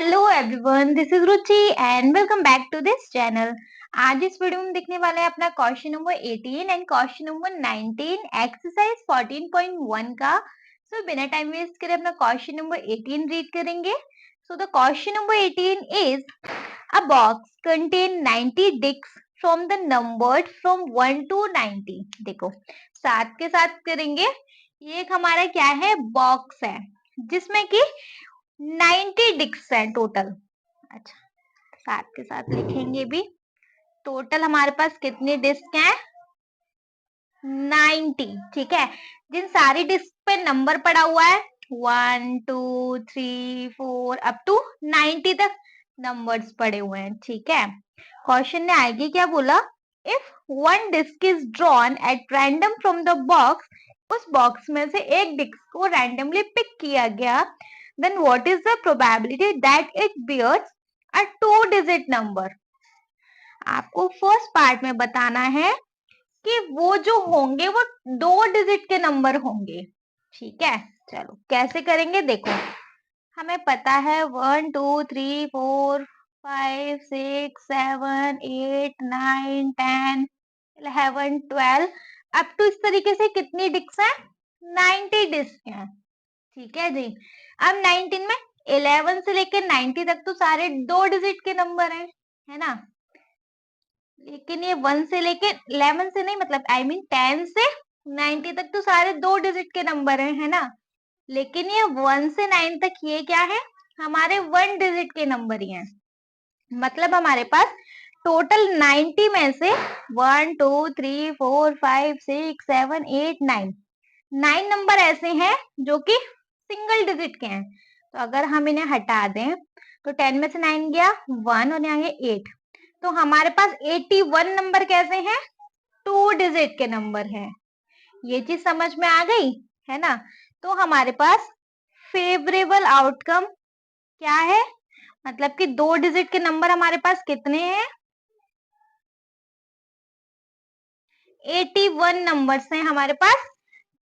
Hello everyone, this is Ruchi and welcome back to this channel. आज इस video में देखने वाले हैं अपना question number 18 and question number 19 exercise 14.1 का। सो बिना टाइम वेस्ट करे अपना क्वेश्चन नंबर 18 रीड करेंगे। So the question number 18 is a box contain 90 disc from the number from 1 to 90। देखो साथ के साथ करेंगे। ये एक हमारा क्या है, बॉक्स है जिसमें कि 90 डिस्क है टोटल। अच्छा, साथ के साथ लिखेंगे भी। टोटल हमारे पास कितने डिस्क हैं? 90। ठीक है, जिन सारी डिस्क पे नंबर पड़ा हुआ है 1 2 3 4 अप टू 90 तक नंबर्स पड़े हुए हैं। ठीक है, क्वेश्चन ने आगे क्या बोला, if one disc is drawn at random from the box, उस बॉक्स में से एक डिस्क को रैंडमली पिक किया गया, then what is the probability that it bears a 2-digit number। आपको फर्स्ट पार्ट में बताना है कि वो जो होंगे वो 2 डिजिट के नंबर होंगे। ठीक है, चलो कैसे करेंगे देखो। हमें पता है 1 2 3 4 5 6 7 8 9 10 11 12 अप टू इस तरीके से कितनी डिस्क है? 90 डिस्क है। ठीक है जी, अब 19 में 11 से लेकर 90 तक तो सारे 2 डिजिट के नंबर हैं, है ना। लेकिन ये 1 से लेकर 11 से नहीं, मतलब आई मीन 10 से 90 तक तो सारे 2 डिजिट के नंबर हैं, है ना। लेकिन ये 1 से 9 तक ये क्या है, हमारे 1 डिजिट के नंबर ही हैं। मतलब हमारे पास टोटल 90 में से 1 2 3 4 5 6 7 8 9 9 नंबर ऐसे हैं जो कि सिंगल डिजिट के हैं। तो अगर हम इन्हें हटा दें तो 10 में से 9 गया 1 और यहाँ 8, तो हमारे पास 81 नंबर कैसे हैं? 2 डिजिट के नंबर हैं। ये चीज समझ में आ गई, है ना। तो हमारे पास फेवरेबल आउटकम क्या है, मतलब कि 2 डिजिट के नंबर हमारे पास कितने हैं? 81 नंबर्स हैं हमारे पास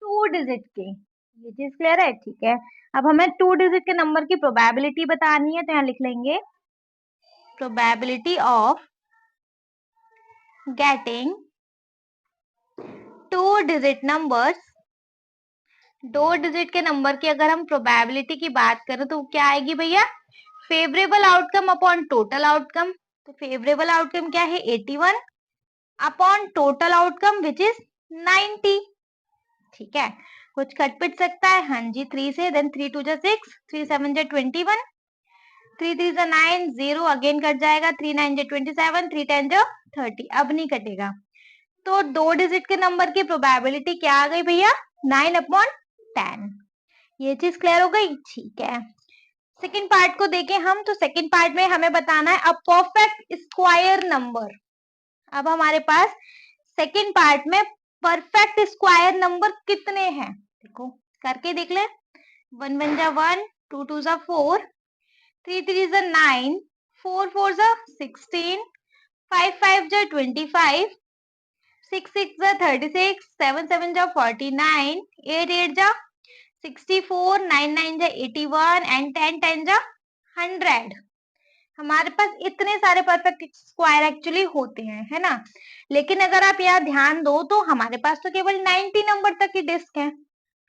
2 डिजिट के। ये चीज क्लियर है? ठीक है, अब हमें 2 डिजिट के नंबर की प्रोबेबिलिटी बतानी है, तो यहाँ लिख लेंगे probability of getting 2 digit numbers. 2 digit के नंबर की अगर हम प्रोबेबिलिटी की बात करें तो क्या आएगी भैया? Favourable outcome upon total outcome. तो फेवरेबल आउटकम क्या है? 81 upon total outcome which is 90। ठीक है, कुछ कट पिट सकता है? हाँ जी, 3 से, देन 3 2 6, 3 7 21, 3 3 9, 0 अगेन कट जाएगा, 3 9 27, 3 10 30, अब नहीं कटेगा। तो 2 डिजिट के नंबर की प्रोबेबिलिटी क्या आ गई भैया? 9 अपॉन 10। ये चीज क्लियर हो गई? ठीक है, सेकेंड पार्ट को देखें हम, तो सेकेंड पार्ट में हमें बताना है अ परफेक्ट स्क्वायर नंबर। अब हमारे पास सेकेंड पार्ट में परफेक्ट स्क्वायर नंबर कितने हैं, देखो करके देख ले। 1 1 जा 1, 2 2 जा 4, 3 3 जा 9, 4 4 जा 16, 5 5 जा 25, 6 6 जा 36, 7 7 जा 49, 8 8 जा 64, 9 9 जा 81 एंड 10 10 जा 100। हमारे पास इतने सारे परफेक्ट स्क्वायर एक्चुअली होते हैं, है ना। लेकिन अगर आप यहाँ ध्यान दो तो हमारे पास तो केवल 90 नंबर तक की डिस्क है।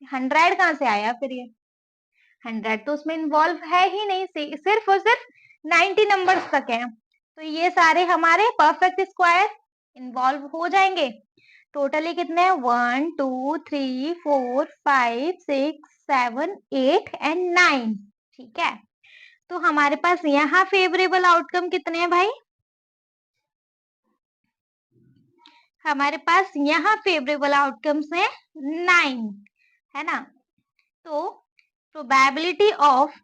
100 कहाँ से आया फिर? ये 100 तो उसमें इन्वॉल्व है ही नहीं, सिर्फ और सिर्फ 90 नंबर्स तक है। तो ये सारे हमारे परफेक्ट स्क्वायर इन्वॉल्व हो जाएंगे। टोटली कितने हैं? 1 2 3 4 5 6 7 8 एंड 9। ठीक है, तो हमारे पास यहाँ फेवरेबल आउटकम कितने हैं भाई? हमारे पास यहाँ फेवरेबल आउटकम्स हैं 9, है ना। तो probability of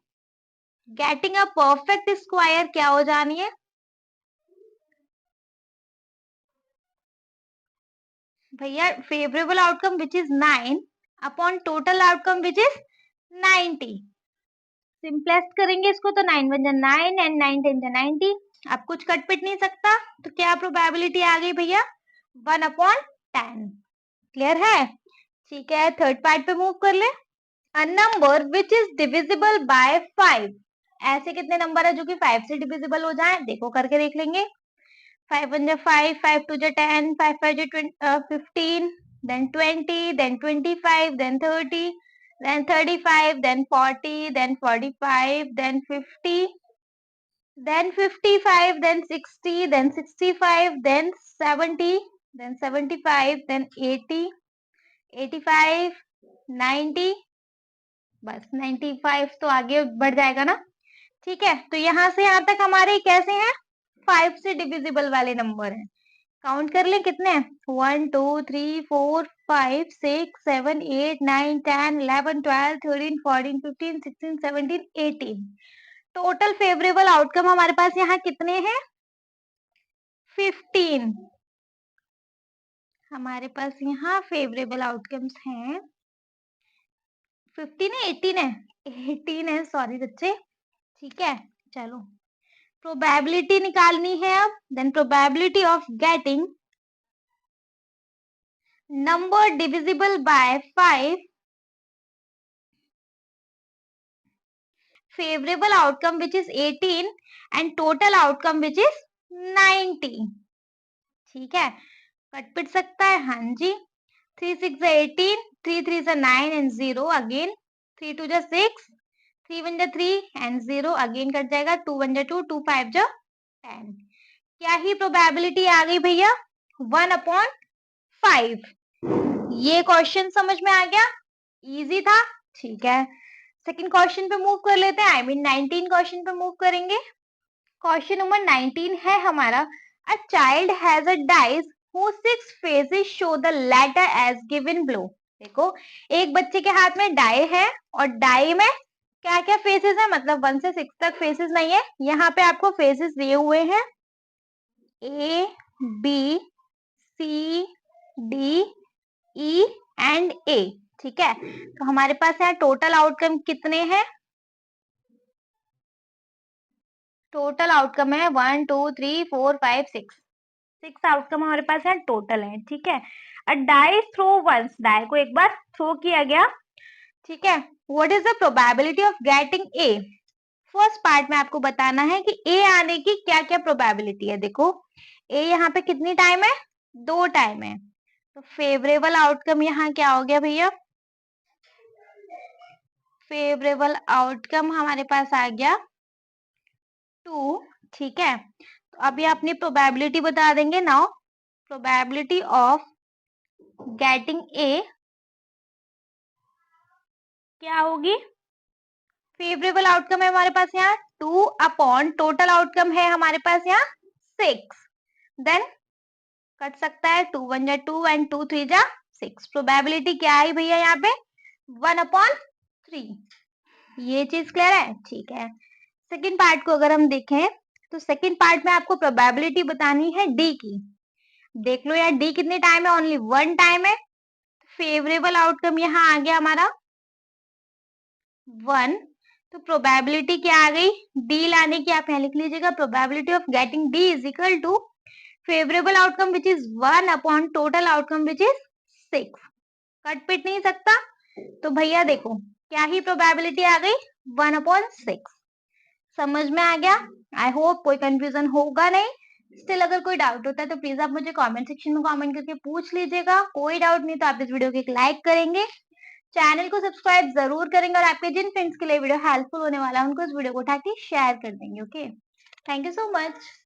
getting a perfect square क्या हो जानी है भैया? Favourable outcome which is 9 upon total outcome which is 90। Simplest करेंगे इसको तो 9 1 9 एंड 9 10 90। अब कुछ कट पिट नहीं सकता, तो क्या प्रोबेबिलिटी आ गई भैया? 1 अपॉन 10। क्लियर है? ठीक है, थर्ड पार्ट पे मूव कर ले। A number which is divisible by 5 ऐसे कितने नंबर है जो कि 5 से डिविजिबल हो जाए? देखो करके देख लेंगे। 5 1 जा 5, 5 2 जा 10, 5 5 जा 15, then 20, then 25, then 30, then 35, then 40, then 45, then 50, then 55, then 60, then 65, then 70, then 75, then 80, 85, 90, बस 95 तो आगे बढ़ जाएगा ना। ठीक है, तो यहां से यहां तक हमारे कैसे हैं? 5 से डिविजिबल वाले नंबर हैं। काउंट कर लें कितने? 1 2 3 4 5 6 7 8 9 10 11 12 13 14 15 16 17 18। टोटल फेवरेबल आउटकम हमारे पास यहाँ कितने हैं? 15। हमारे पास यहाँ फेवरेबल आउटकम्स हैं 15 है 18 है 18 है, सॉरी बच्चे। ठीक है, चलो प्रोबेबिलिटी निकालनी है अब। Then probability of getting number divisible by 5, favorable outcome which is 18 and total outcome which is 90। ठीक है, कट पिट सकता है? हाँ जी। 3 6 जा 18, 3 3 जा 9 and 0 अगेन, 3 2 जा 6, 3 1 जा 3 and 0 अगेन कट जाएगा, 2 1 जा 2, 2 5 जा 10। क्या ही प्रोबेबिलिटी आ गई भैया? 1/5। ये क्वेश्चन समझ में आ गया? इजी था। ठीक है, सेकंड क्वेश्चन पे मूव कर लेते हैं। आई मीन 19 क्वेश्चन पे मूव करेंगे। क्वेश्चन नंबर 19 है हमारा, a child has a dice whose 6 faces show the letter as given below। देखो, एक बच्चे के हाथ में डाई है और डाई में क्या क्या फेसेस है, मतलब 1 से 6 तक फेसेस नहीं है। यहाँ पे आपको फेसेस दिए हुए हैं A, B, C, D, E and A। ठीक है, तो हमारे पास यहाँ टोटल आउटकम कितने हैं? टोटल आउटकम है 1 2 3 4 5 6। 6 आउटकम हमारे पास यहाँ टोटल है। ठीक है, अ डाई थ्रो वंस, डाई को एक बार थ्रो किया गया। ठीक है, what is the probability of getting a? First part में आपको बताना है कि ए आने की क्या क्या प्रोबेबिलिटी है। देखो, ए यहाँ पे कितनी टाइम है? 2 टाइम है। तो फेवरेबल आउटकम यहाँ क्या हो गया भैया? फेवरेबल आउटकम हमारे पास आ गया 2। ठीक है, तो अभी अपनी प्रोबेबिलिटी बता देंगे। Now probability of getting a क्या होगी? फेवरेबल आउटकम है हमारे पास यहाँ 2 अपॉन टोटल आउटकम है हमारे पास यहाँ 6। देन कट सकता है, 2 1 जा 2 एंड 2 3 जा 6। प्रोबेबिलिटी क्या आई भैया यहाँ पे? 1/3। ये चीज क्लियर है? ठीक है, सेकेंड पार्ट को अगर हम देखें तो सेकेंड पार्ट में आपको प्रोबेबिलिटी बतानी है डी की। देख लो यार, डी कितनी टाइम है? ओनली 1 टाइम है। फेवरेबल आउटकम यहाँ आ गया हमारा 1। तो प्रोबेबिलिटी क्या आ गई? डी लाने की। आप यहाँ लिख लीजिएगा, probability of getting D is equal to favourable outcome which is 1 upon total outcome which is 6। Cut पिट नहीं सकता। तो भैया देखो, क्या ही प्रोबेबिलिटी आ गई? 1/6। समझ में आ गया? आई होप कोई कंफ्यूजन होगा नहीं। स्टिल अगर कोई डाउट होता है तो प्लीज आप मुझे कमेंट सेक्शन में कमेंट करके पूछ लीजिएगा। कोई डाउट नहीं तो आप इस वीडियो को एक लाइक करेंगे, चैनल को सब्सक्राइब जरूर करेंगे और आपके जिन फ्रेंड्स के लिए वीडियो हेल्पफुल होने वाला है उनको इस वीडियो को उठा के शेयर कर देंगे। Okay, thank you so much.